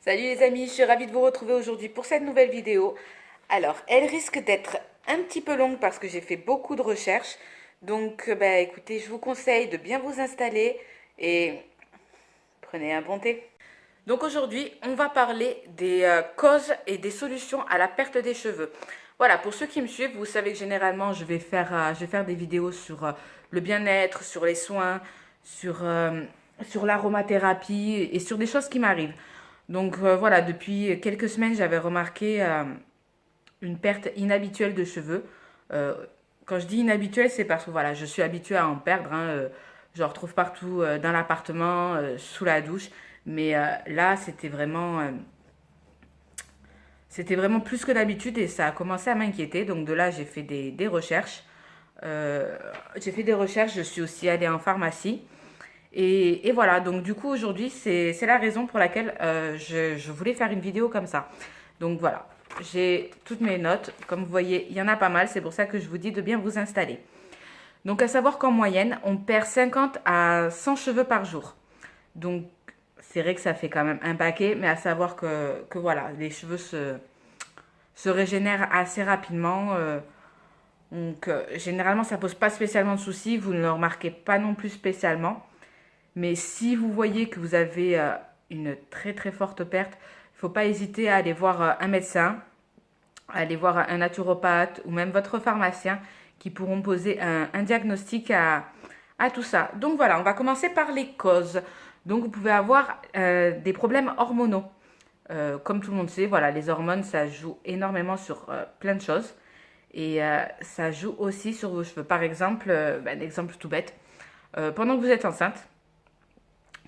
Salut les amis, je suis ravie de vous retrouver aujourd'hui pour cette nouvelle vidéo. Alors, elle risque d'être un petit peu longue parce que j'ai fait beaucoup de recherches. Donc, écoutez, je vous conseille de bien vous installer et prenez un bon thé. Donc aujourd'hui, on va parler des causes et des solutions à la perte des cheveux. Voilà, pour ceux qui me suivent, vous savez que généralement, je vais faire des vidéos sur le bien-être, sur les soins, sur l'aromathérapie et sur des choses qui m'arrivent. Donc voilà, depuis quelques semaines, j'avais remarqué une perte inhabituelle de cheveux. Euh, Quand je dis inhabituelle, c'est parce que voilà, je suis habituée à en perdre, hein, je en retrouve partout dans l'appartement, sous la douche. Mais là, c'était vraiment plus que d'habitude et ça a commencé à m'inquiéter. Donc de là, j'ai fait des recherches. J'ai fait des recherches, je suis aussi allée en pharmacie. Et voilà, donc du coup aujourd'hui, c'est la raison pour laquelle je voulais faire une vidéo comme ça. Donc voilà, j'ai toutes mes notes. Comme vous voyez, il y en a pas mal, c'est pour ça que je vous dis de bien vous installer. Donc à savoir qu'en moyenne, on perd 50 à 100 cheveux par jour. Donc c'est vrai que ça fait quand même un paquet, mais à savoir que voilà, les cheveux se régénèrent assez rapidement. Donc généralement, ça pose pas spécialement de soucis, vous ne le remarquez pas non plus spécialement. Mais si vous voyez que vous avez une très très forte perte, il ne faut pas hésiter à aller voir un médecin, à aller voir un naturopathe ou même votre pharmacien qui pourront poser un diagnostic à tout ça. Donc voilà, on va commencer par les causes. Donc vous pouvez avoir des problèmes hormonaux. Comme tout le monde sait, voilà, les hormones, ça joue énormément sur plein de choses. Et ça joue aussi sur vos cheveux. Par exemple, un exemple tout bête, pendant que vous êtes enceinte,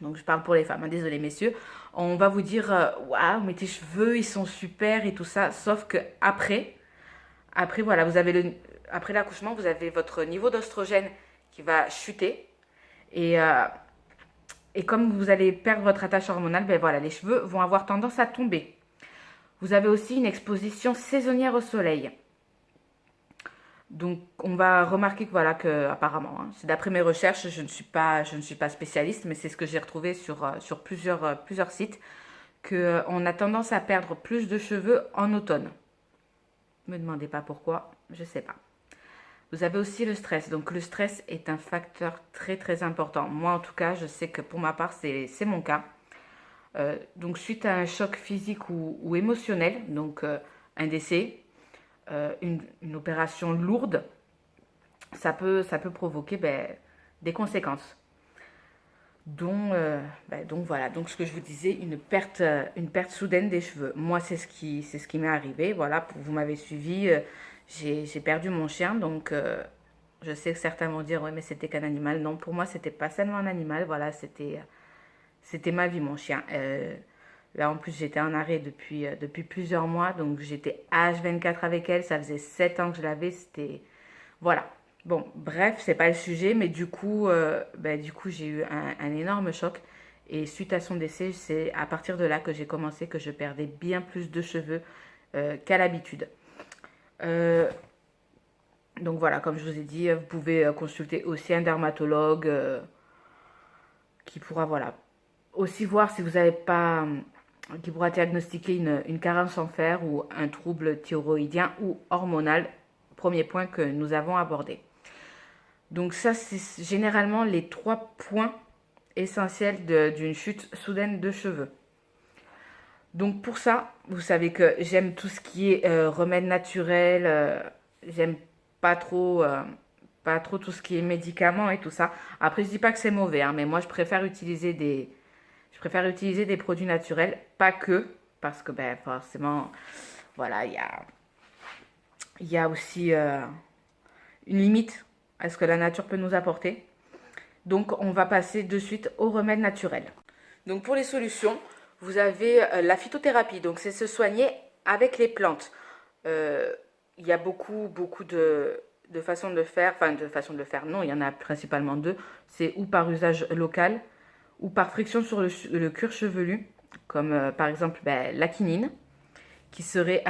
donc je parle pour les femmes, hein, désolé messieurs, on va vous dire waouh, mais tes cheveux ils sont super et tout ça, sauf que après voilà, après l'accouchement, vous avez votre niveau d'oestrogène qui va chuter et, euh, et comme vous allez perdre votre attache hormonale, ben voilà, les cheveux vont avoir tendance à tomber. Vous avez aussi une exposition saisonnière au soleil. Donc, on va remarquer que voilà, que apparemment, hein, c'est d'après mes recherches, je ne suis pas spécialiste, mais c'est ce que j'ai retrouvé sur plusieurs sites, que on a tendance à perdre plus de cheveux en automne. Ne me demandez pas pourquoi, je sais pas. Vous avez aussi le stress. Donc, le stress est un facteur très très important. Moi, en tout cas, je sais que pour ma part, c'est mon cas. Donc, suite à un choc physique ou émotionnel, donc un décès, une opération lourde, ça peut provoquer des conséquences. Donc voilà, donc ce que je vous disais, une perte soudaine des cheveux. Moi, c'est ce qui m'est arrivé. Voilà, vous m'avez suivi, j'ai perdu mon chien, donc je sais que certains vont dire, ouais, mais c'était qu'un animal. Non, pour moi, c'était pas seulement un animal, voilà, c'était ma vie, mon chien. Là, en plus, j'étais en arrêt depuis plusieurs mois, donc j'étais H24 avec elle. Ça faisait 7 ans que je l'avais. C'était. Voilà. Bon, bref, c'est pas le sujet, mais du coup j'ai eu un énorme choc. Et suite à son décès, c'est à partir de là que j'ai commencé que je perdais bien plus de cheveux qu'à l'habitude. Euh, donc voilà, comme je vous ai dit, vous pouvez consulter aussi un dermatologue qui pourra, voilà, aussi voir si vous n'avez pas, qui pourra diagnostiquer une carence en fer ou un trouble thyroïdien ou hormonal, premier point que nous avons abordé. Donc ça, c'est généralement les 3 points essentiels d'une chute soudaine de cheveux. Donc pour ça, vous savez que j'aime tout ce qui est remède naturel, j'aime pas trop, pas trop tout ce qui est médicaments et tout ça. Après, je dis pas que c'est mauvais, hein, mais moi je préfère utiliser des produits naturels, pas que, parce que forcément, voilà, il y a aussi une limite à ce que la nature peut nous apporter. Donc, on va passer de suite aux remèdes naturels. Donc, pour les solutions, vous avez la phytothérapie. Donc, c'est se soigner avec les plantes. Il y a beaucoup de façons de faire. Enfin, de façons de le faire, non, il y en a principalement deux. C'est ou par usage local ou par friction sur le cuir chevelu. comme par exemple la quinine, qui serait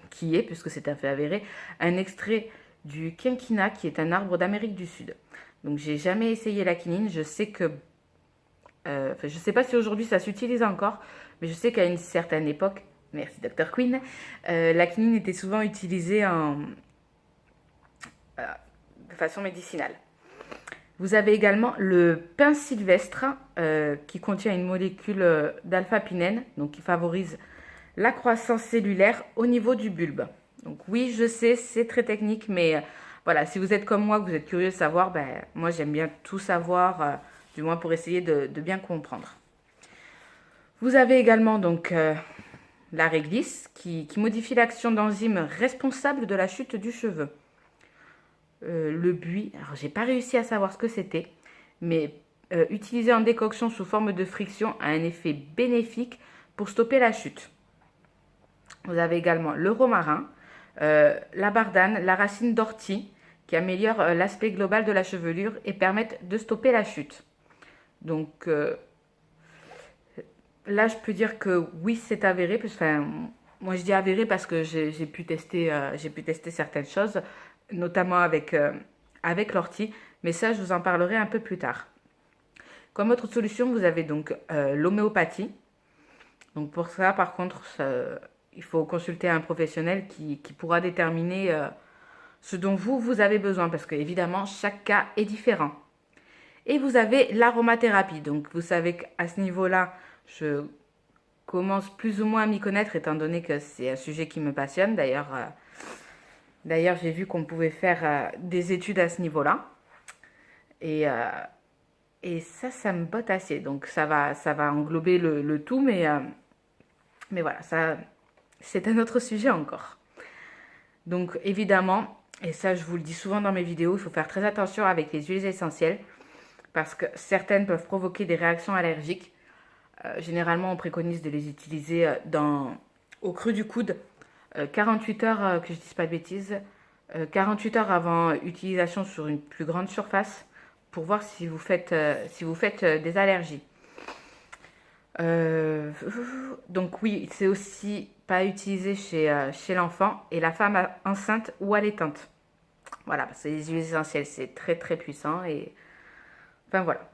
qui est, puisque c'est un fait avéré, un extrait du quinquina, qui est un arbre d'Amérique du Sud. Donc j'ai jamais essayé la quinine, je sais que, je sais pas si aujourd'hui ça s'utilise encore, mais je sais qu'à une certaine époque, merci Dr Queen, la quinine était souvent utilisée de façon médicinale. Vous avez également le pin sylvestre qui contient une molécule d'alpha-pinène, donc qui favorise la croissance cellulaire au niveau du bulbe. Donc oui, je sais, c'est très technique, mais voilà, si vous êtes comme moi, que vous êtes curieux de savoir, moi j'aime bien tout savoir, du moins pour essayer de bien comprendre. Vous avez également donc la réglisse qui modifie l'action d'enzymes responsables de la chute du cheveu. Le buis, alors j'ai pas réussi à savoir ce que c'était, mais utilisé en décoction sous forme de friction a un effet bénéfique pour stopper la chute. Vous avez également le romarin, la bardane, la racine d'ortie qui améliore l'aspect global de la chevelure et permettent de stopper la chute. Donc là, je peux dire que oui, c'est avéré. Moi, je dis avéré parce que j'ai pu tester certaines choses, notamment avec l'ortie. Mais ça, je vous en parlerai un peu plus tard. Comme autre solution, vous avez donc l'homéopathie. Donc pour ça, par contre, il faut consulter un professionnel qui pourra déterminer ce dont vous avez besoin. Parce que évidemment, chaque cas est différent. Et vous avez l'aromathérapie. Donc vous savez qu'à ce niveau-là, je commence plus ou moins à m'y connaître étant donné que c'est un sujet qui me passionne. D'ailleurs, j'ai vu qu'on pouvait faire des études à ce niveau-là. Et ça me botte assez. Donc ça va englober le tout, mais voilà, ça, c'est un autre sujet encore. Donc évidemment, et ça je vous le dis souvent dans mes vidéos, il faut faire très attention avec les huiles essentielles parce que certaines peuvent provoquer des réactions allergiques. Généralement, on préconise de les utiliser au creux du coude, 48 heures, que je ne dise pas de bêtises, 48 heures avant utilisation sur une plus grande surface pour voir si vous faites des allergies. Donc oui, c'est aussi pas utilisé chez l'enfant et la femme enceinte ou allaitante. Voilà, parce que les huiles essentielles, c'est très très puissant et enfin voilà.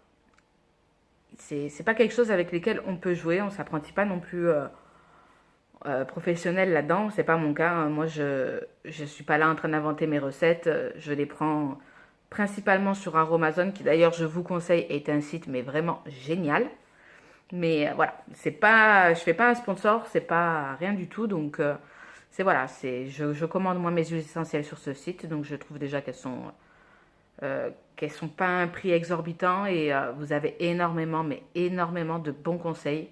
C'est pas quelque chose avec lequel on peut jouer, on s'apprenti pas non plus professionnel là-dedans, c'est pas mon cas. Moi, je suis pas là en train d'inventer mes recettes, je les prends principalement sur Aromazone, qui d'ailleurs je vous conseille est un site mais vraiment génial. Mais voilà, je fais pas un sponsor, c'est pas rien du tout, donc je commande moi mes huiles essentielles sur ce site, donc je trouve déjà qu'elles sont pas à un prix exorbitant et vous avez énormément de bons conseils.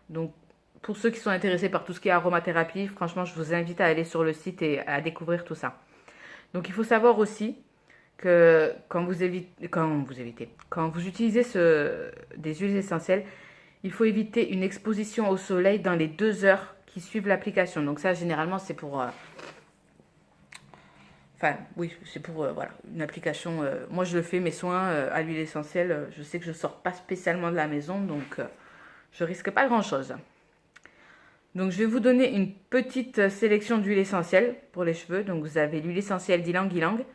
Donc pour ceux qui sont intéressés par tout ce qui est aromathérapie, franchement, je vous invite à aller sur le site et à découvrir tout ça. Donc il faut savoir aussi que quand vous utilisez des huiles essentielles, il faut éviter une exposition au soleil dans les 2 heures qui suivent l'application. Donc ça, généralement, c'est pour... voilà, une application. Moi, je le fais, mes soins à l'huile essentielle. Je sais que je ne sors pas spécialement de la maison, donc je risque pas grand-chose. Donc, je vais vous donner une petite sélection d'huiles essentielles pour les cheveux. Donc, vous avez l'huile essentielle d'ylang-ylang,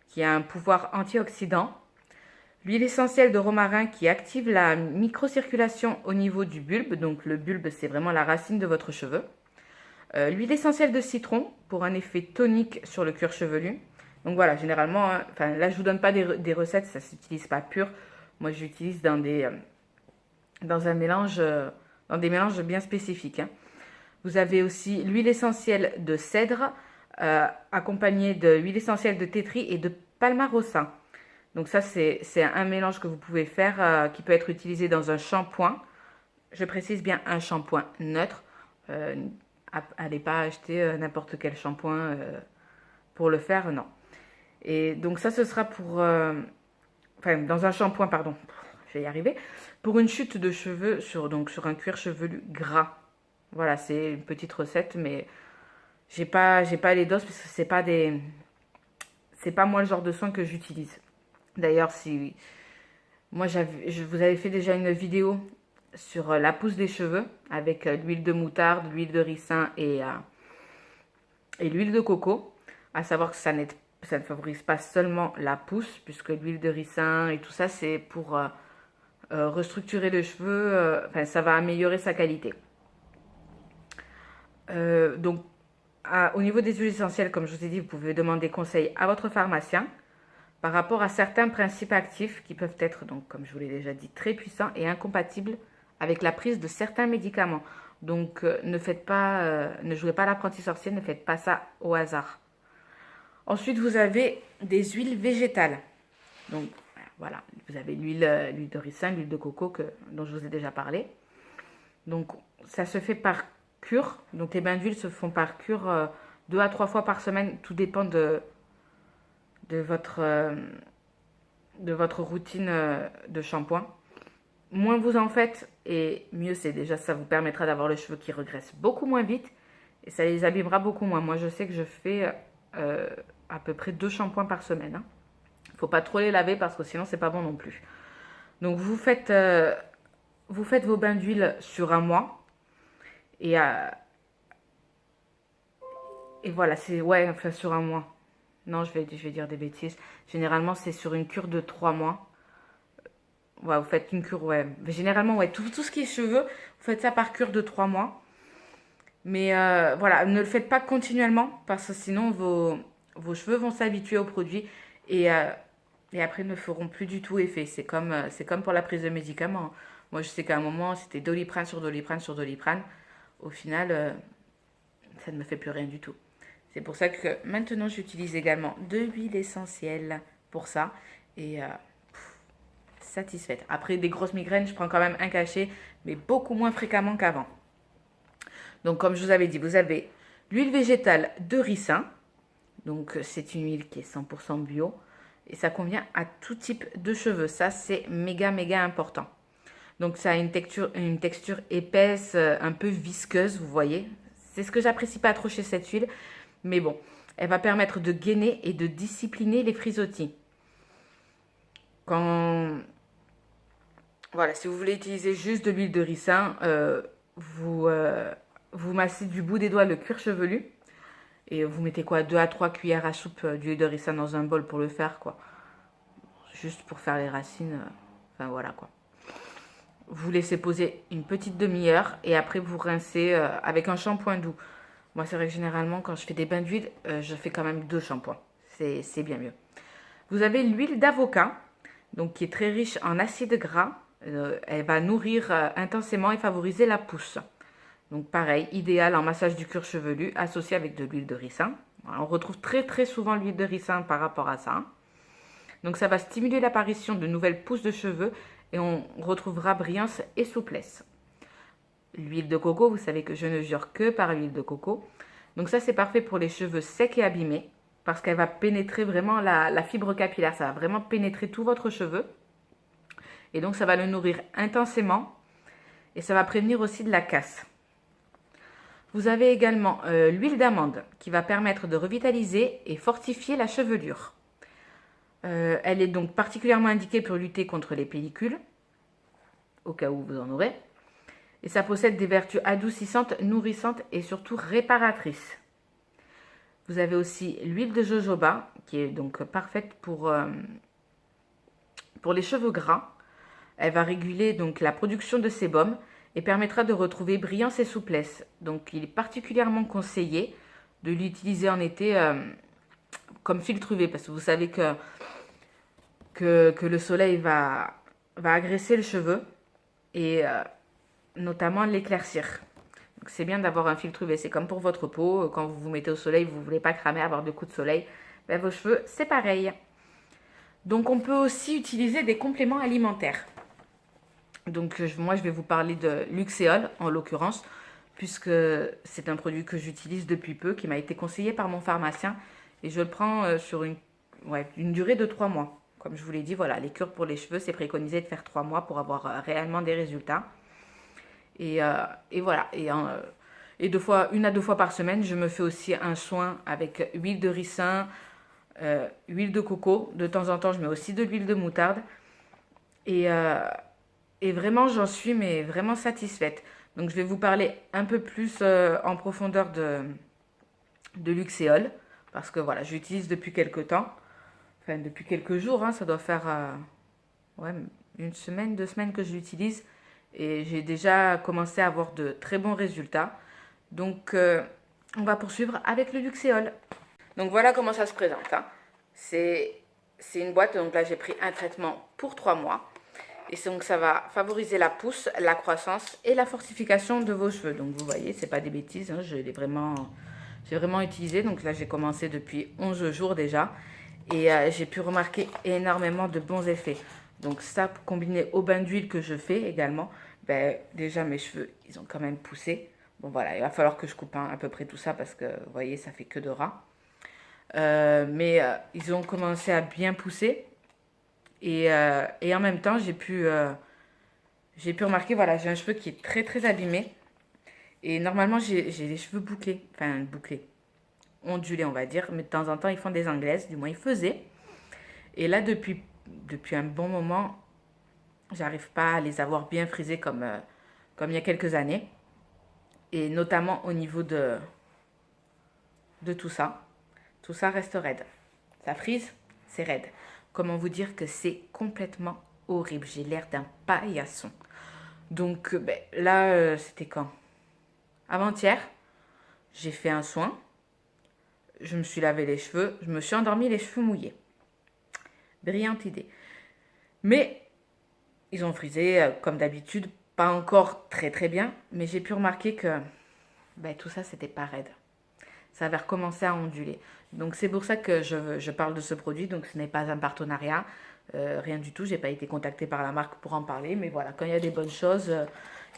qui a un pouvoir antioxydant. L'huile essentielle de romarin qui active la microcirculation au niveau du bulbe. Donc, le bulbe, c'est vraiment la racine de votre cheveu. L'huile essentielle de citron pour un effet tonique sur le cuir chevelu. Donc voilà, généralement, là je vous donne pas des recettes, ça s'utilise pas pur. Moi j'utilise dans des mélanges bien spécifiques. Vous avez aussi l'huile essentielle de cèdre accompagnée de l'huile essentielle de tétri et de palmarosa. Donc ça c'est un mélange que vous pouvez faire qui peut être utilisé dans un shampoing. Je précise bien un shampoing neutre. Allez pas acheter n'importe quel shampoing pour le faire, non. Et donc ça, ce sera dans un shampoing, pardon, je vais y arriver, pour une chute de cheveux sur un cuir chevelu gras. Voilà, c'est une petite recette, mais j'ai pas les doses parce que c'est pas moi le genre de soin que j'utilise. D'ailleurs, si moi vous avez fait déjà une vidéo sur la pousse des cheveux avec l'huile de moutarde, l'huile de ricin et l'huile de coco. À savoir que ça ne favorise pas seulement la pousse, puisque l'huile de ricin et tout ça, c'est pour restructurer le cheveu, enfin, ça va améliorer sa qualité. Donc, au niveau des huiles essentielles, comme je vous ai dit, vous pouvez demander conseil à votre pharmacien par rapport à certains principes actifs qui peuvent être, donc, comme je vous l'ai déjà dit, très puissants et incompatibles avec la prise de certains médicaments. Donc, ne jouez pas l'apprenti sorcier, ne faites pas ça au hasard. Ensuite, vous avez des huiles végétales. Donc, voilà, vous avez l'huile de ricin, l'huile de coco dont je vous ai déjà parlé. Donc, ça se fait par cure. Donc, les bains d'huile se font par cure 2 à 3 fois par semaine. Tout dépend de votre routine de shampoing. Moins vous en faites, et mieux c'est. Déjà, ça vous permettra d'avoir les cheveux qui regressent beaucoup moins vite et ça les abîmera beaucoup moins. Moi, je sais que je fais à peu près 2 shampoings par semaine. Il ne faut pas trop les laver parce que sinon, c'est pas bon non plus. Donc, vous faites vos bains d'huile sur un mois et voilà, enfin, sur un mois. Non, je vais dire des bêtises. Généralement, c'est sur une cure de 3 mois. Ouais, vous faites une cure, ouais. Généralement, ouais, tout ce qui est cheveux, vous faites ça par cure de 3 mois. Mais voilà, ne le faites pas continuellement parce que sinon, vos cheveux vont s'habituer au produit et après ne feront plus du tout effet. C'est comme pour la prise de médicaments. Moi, je sais qu'à un moment, c'était Doliprane sur Doliprane sur Doliprane. Au final, ça ne me fait plus rien du tout. C'est pour ça que maintenant, j'utilise également de l'huile essentielle pour ça. Et satisfaite. Après des grosses migraines, je prends quand même un cachet, mais beaucoup moins fréquemment qu'avant. Donc, comme je vous avais dit, vous avez l'huile végétale de ricin. Donc, c'est une huile qui est 100% bio. Et ça convient à tout type de cheveux. Ça, c'est méga, méga important. Donc, ça a une texture épaisse, un peu visqueuse, vous voyez. C'est ce que j'apprécie pas trop chez cette huile. Mais bon, elle va permettre de gainer et de discipliner les frisottis. Voilà, si vous voulez utiliser juste de l'huile de ricin, vous massez du bout des doigts le cuir chevelu. Et vous mettez quoi, 2 à 3 cuillères à soupe d'huile de ricin dans un bol pour le faire, quoi. Juste pour faire les racines. Enfin, voilà, quoi. Vous laissez poser une petite demi-heure et après vous rincez avec un shampoing doux. Moi, c'est vrai que généralement, quand je fais des bains d'huile, je fais quand même 2 shampoings. C'est bien mieux. Vous avez l'huile d'avocat, donc qui est très riche en acides gras. Elle va nourrir intensément et favoriser la pousse. Donc pareil, idéal en massage du cuir chevelu associé avec de l'huile de ricin. Voilà, on retrouve très très souvent l'huile de ricin par rapport à ça. Donc ça va stimuler l'apparition de nouvelles pousses de cheveux et on retrouvera brillance et souplesse. L'huile de coco, vous savez que je ne jure que par l'huile de coco. Donc ça, c'est parfait pour les cheveux secs et abîmés parce qu'elle va pénétrer vraiment la fibre capillaire. Ça va vraiment pénétrer tout votre cheveu. Et donc, ça va le nourrir intensément et ça va prévenir aussi de la casse. Vous avez également l'huile d'amande qui va permettre de revitaliser et fortifier la chevelure. Elle est donc particulièrement indiquée pour lutter contre les pellicules, au cas où vous en aurez. Et ça possède des vertus adoucissantes, nourrissantes et surtout réparatrices. Vous avez aussi l'huile de jojoba qui est donc parfaite pour les cheveux gras. Elle va réguler donc la production de sébum et permettra de retrouver brillance et souplesse. Donc il est particulièrement conseillé de l'utiliser en été comme filtre UV parce que vous savez que le soleil va agresser le cheveu et notamment l'éclaircir. Donc c'est bien d'avoir un filtre UV, c'est comme pour votre peau, quand vous vous mettez au soleil, vous ne voulez pas cramer, avoir de coups de soleil, ben, vos cheveux c'est pareil. Donc on peut aussi utiliser des compléments alimentaires. Donc moi je vais vous parler de Luxéol en l'occurrence, puisque c'est un produit que j'utilise depuis peu, qui m'a été conseillé par mon pharmacien et je le prends sur une durée de 3 mois. Comme je vous l'ai dit, voilà, les cures pour les cheveux, c'est préconisé de faire 3 mois pour avoir réellement des résultats. Et voilà, et 1 à 2 fois par semaine, je me fais aussi un soin avec huile de ricin, huile de coco. De temps en temps, je mets aussi de l'huile de moutarde. Et Et vraiment, j'en suis mais vraiment satisfaite. Donc, je vais vous parler un peu plus en profondeur de Luxéol. Parce que voilà, j'utilise depuis quelques temps. Enfin, depuis quelques jours, hein, ça doit faire ouais, une semaine, 2 semaines que je l'utilise. Et j'ai déjà commencé à avoir de très bons résultats. Donc, on va poursuivre avec le Luxéol. Donc, voilà comment ça se présente, hein. C'est une boîte, donc là, j'ai pris un traitement pour 3 mois. Et donc, ça va favoriser la pousse, la croissance et la fortification de vos cheveux. Donc, vous voyez, c'est pas des bêtises, hein, j'ai vraiment utilisé. Donc là, j'ai commencé depuis 11 jours déjà. Et j'ai pu remarquer énormément de bons effets. Donc ça, combiné au bain d'huile que je fais également, ben, déjà mes cheveux, ils ont quand même poussé. Bon voilà, il va falloir que je coupe à peu près tout ça parce que, vous voyez, ça fait que de ras. Mais ils ont commencé à bien pousser. Et en même temps, j'ai pu remarquer, voilà, j'ai un cheveu qui est très très abîmé. Et normalement, j'ai les cheveux bouclés, enfin bouclés, ondulés on va dire. Mais de temps en temps, ils font des anglaises, du moins ils faisaient. Et là, depuis un bon moment, j'arrive pas à les avoir bien frisés comme il y a quelques années. Et notamment au niveau de tout ça. Tout ça reste raide. Ça frise, c'est raide. Comment vous dire que c'est complètement horrible. J'ai l'air d'un paillasson. Donc ben, là, c'était quand? Avant-hier, j'ai fait un soin. Je me suis lavé les cheveux. Je me suis endormie les cheveux mouillés. Brillante idée. Mais ils ont frisé comme d'habitude. Pas encore très très bien. Mais j'ai pu remarquer que ben, tout ça, c'était pas raide. Ça avait recommencé à onduler. Donc c'est pour ça que je parle de ce produit. Donc ce n'est pas un partenariat, rien du tout. J'ai pas été contactée par la marque pour en parler. Mais voilà, quand il y a des bonnes choses,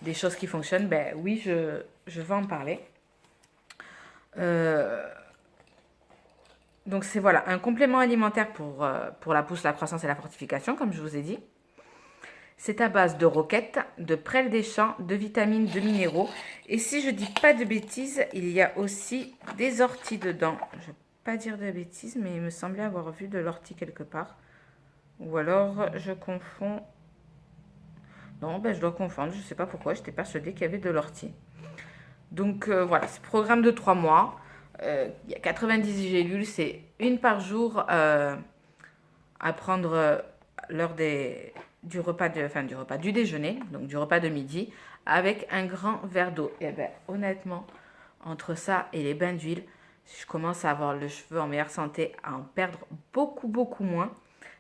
des choses qui fonctionnent, ben oui, je vais en parler. Donc c'est voilà, un complément alimentaire pour la pousse, la croissance et la fortification, comme je vous ai dit. C'est à base de roquettes, de prêle des champs, de vitamines, de minéraux. Et si je dis pas de bêtises, il y a aussi des orties dedans. Je ne vais pas dire de bêtises, mais il me semblait avoir vu de l'ortie quelque part. Ou alors je confonds. Non, ben je dois confondre, je ne sais pas pourquoi, j'étais persuadée qu'il y avait de l'ortie. Donc voilà, c'est programme de 3 mois. Il y a 90 gélules, c'est une par jour à prendre l'heure du repas du déjeuner, donc du repas de midi, avec un grand verre d'eau. Et ben honnêtement, entre ça et les bains d'huile, je commence à avoir le cheveu en meilleure santé, à en perdre beaucoup, beaucoup moins.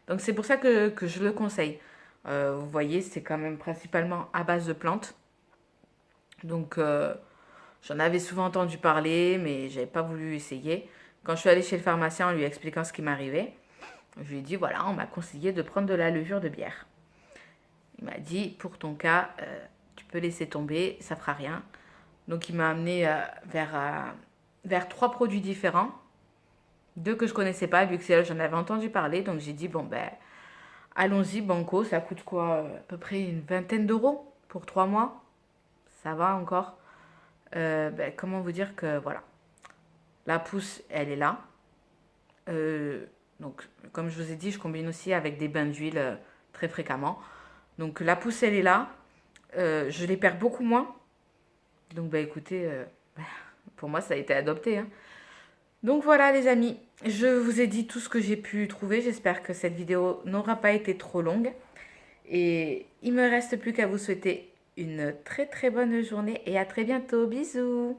Donc c'est pour ça que je le conseille. Vous voyez, c'est quand même principalement à base de plantes. Donc j'en avais souvent entendu parler, mais j'avais pas voulu essayer. Quand je suis allée chez le pharmacien en lui expliquant ce qui m'arrivait, je lui ai dit, voilà, on m'a conseillé de prendre de la levure de bière. Il m'a dit, pour ton cas, tu peux laisser tomber, ça fera rien. Donc il m'a amené vers 3 produits différents. 2 que je connaissais pas, vu que j'en avais entendu parler. Donc j'ai dit, bon ben, allons-y, banco, ça coûte quoi? À peu près une vingtaine d'euros pour 3 mois. Ça va encore. Ben, comment vous dire que, voilà, la pousse, elle est là. Donc, comme je vous ai dit, je combine aussi avec des bains d'huile très fréquemment. Donc, la pousse, elle est là. Je les perds beaucoup moins. Donc, bah écoutez, pour moi, ça a été adopté, hein. Donc, voilà, les amis. Je vous ai dit tout ce que j'ai pu trouver. J'espère que cette vidéo n'aura pas été trop longue. Et il me reste plus qu'à vous souhaiter une très très bonne journée et à très bientôt. Bisous!